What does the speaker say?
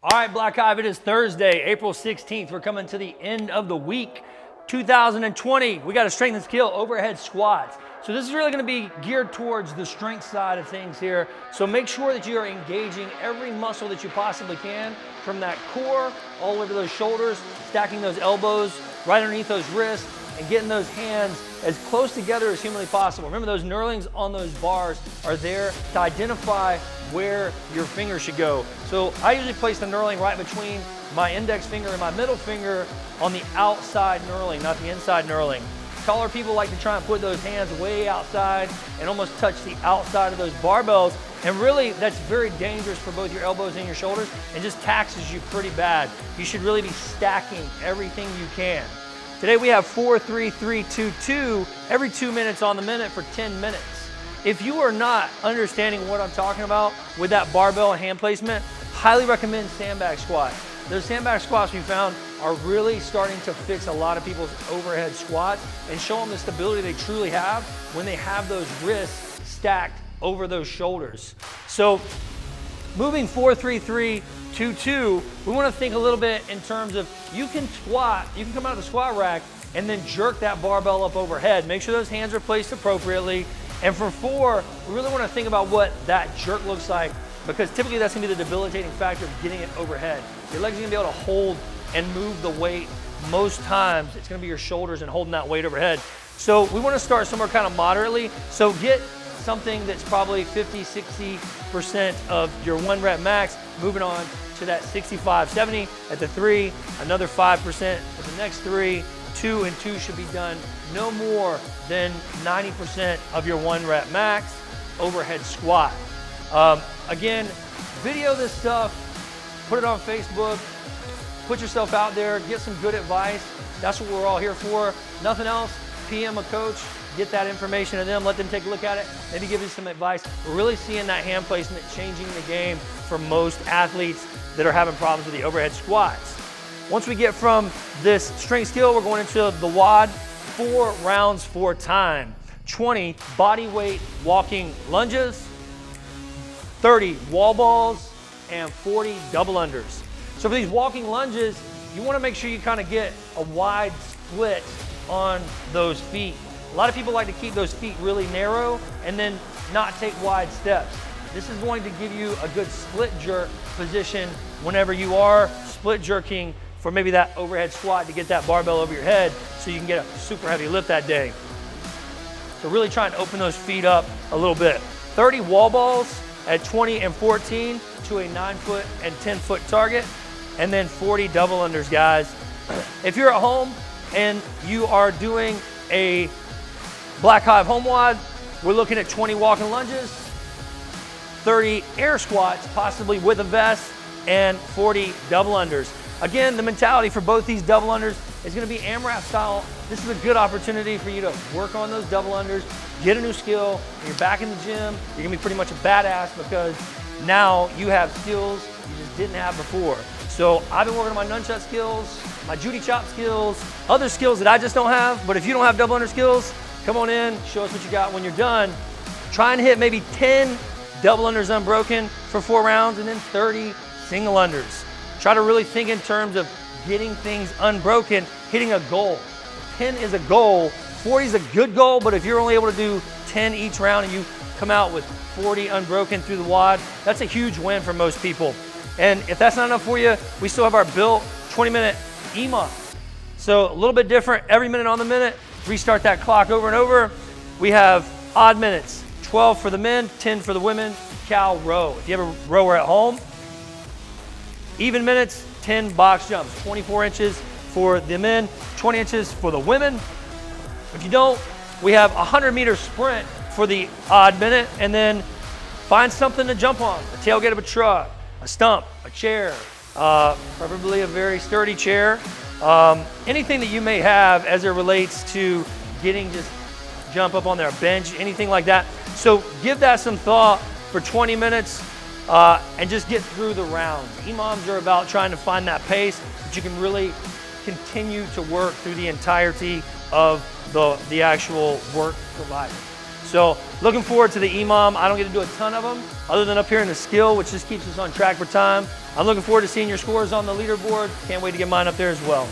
All right, Black Hive, it is Thursday, April 16th. We're coming to the end of the week, 2020. We got a strength and skill overhead squats. So this is really gonna be geared towards the strength side of things here. So make sure that you are engaging every muscle that you possibly can, from that core all the way to those shoulders, stacking those elbows right underneath those wrists, and getting those hands as close together as humanly possible. Remember, those knurlings on those bars are there to identify where your finger should go. So I usually place the knurling right between my index finger and my middle finger on the outside knurling, not the inside knurling. Taller people like to try and put those hands way outside and almost touch the outside of those barbells. And really, that's very dangerous for both your elbows and your shoulders and just taxes you pretty bad. You should really be stacking everything you can. Today we have 4, 3, 3, 2, 2, every 2 minutes on the minute for 10 minutes. If you are not understanding what I'm talking about with that barbell and hand placement, highly recommend sandbag squats. Those sandbag squats we found are really starting to fix a lot of people's overhead squats and show them the stability they truly have when they have those wrists stacked over those shoulders. So moving 4, 3, 3, 2, 2, we want to think a little bit in terms of you can squat, you can come out of the squat rack and then jerk that barbell up overhead. Make sure those hands are placed appropriately. And for 4, we really want to think about what that jerk looks like, because typically that's going to be the debilitating factor of getting it overhead. Your legs are going to be able to hold and move the weight. Most times it's going to be your shoulders and holding that weight overhead. So we want to start somewhere kind of moderately. So get something that's probably 50, 60% of your 1 rep max, moving on to that 65, 70 at the 3, another 5% at the next 3, 2 and 2 should be done no more than 90% of your 1 rep max overhead squat. Again, video this stuff, put it on Facebook, put yourself out there, get some good advice. That's what we're all here for. Nothing else. PM a coach, get that information to them, let them take a look at it, maybe give you some advice. We're really seeing that hand placement changing the game for most athletes that are having problems with the overhead squats. Once we get from this strength skill, we're going into the WOD, 4 rounds for time. 20 body weight walking lunges, 30 wall balls, and 40 double unders. So for these walking lunges, you want to make sure you kind of get a wide split on those feet. A lot of people like to keep those feet really narrow and then not take wide steps. This is going to give you a good split jerk position whenever you are split jerking for maybe that overhead squat to get that barbell over your head so you can get a super heavy lift that day. So really try and open those feet up a little bit. 30 wall balls at 20 and 14 to a 9-foot and 10-foot target, and then 40 double unders, guys. If you're at home and you are doing a Black Hive home WOD, we're looking at 20 walking lunges, 30 air squats, possibly with a vest, and 40 double unders. Again, the mentality for both these double unders is going to be AMRAP style. This is a good opportunity for you to work on those double unders, get a new skill. When you're back in the gym, you're going to be pretty much a badass because now you have skills you just didn't have before. So I've been working on my nunchuck skills, my Judy chop skills, other skills that I just don't have. But if you don't have double under skills, come on in, show us what you got when you're done. Try and hit maybe 10 double unders unbroken for 4 rounds and then 30 single unders. Try to really think in terms of getting things unbroken, hitting a goal. 10 is a goal, 40 is a good goal, but if you're only able to do 10 each round and you come out with 40 unbroken through the WOD, that's a huge win for most people. And if that's not enough for you, we still have our built 20-minute EMOM. So a little bit different, every minute on the minute, restart that clock over and over. We have odd minutes, 12 for the men, 10 for the women, Calorie Row. If you have a rower at home, even minutes, 10 box jumps, 24 inches for the men, 20 inches for the women. If you don't, we have a 100-meter sprint for the odd minute, and then find something to jump on, a tailgate of a truck, a stump, a chair, preferably a very sturdy chair. Anything that you may have as it relates to getting just jump up on their bench, anything like that. So give that some thought for 20 minutes and just get through the rounds. EMOMs are about trying to find that pace that you can really continue to work through the entirety of the actual work provided. So looking forward to the EMOM. I don't get to do a ton of them other than up here in the skill, which just keeps us on track for time. I'm looking forward to seeing your scores on the leaderboard. Can't wait to get mine up there as well.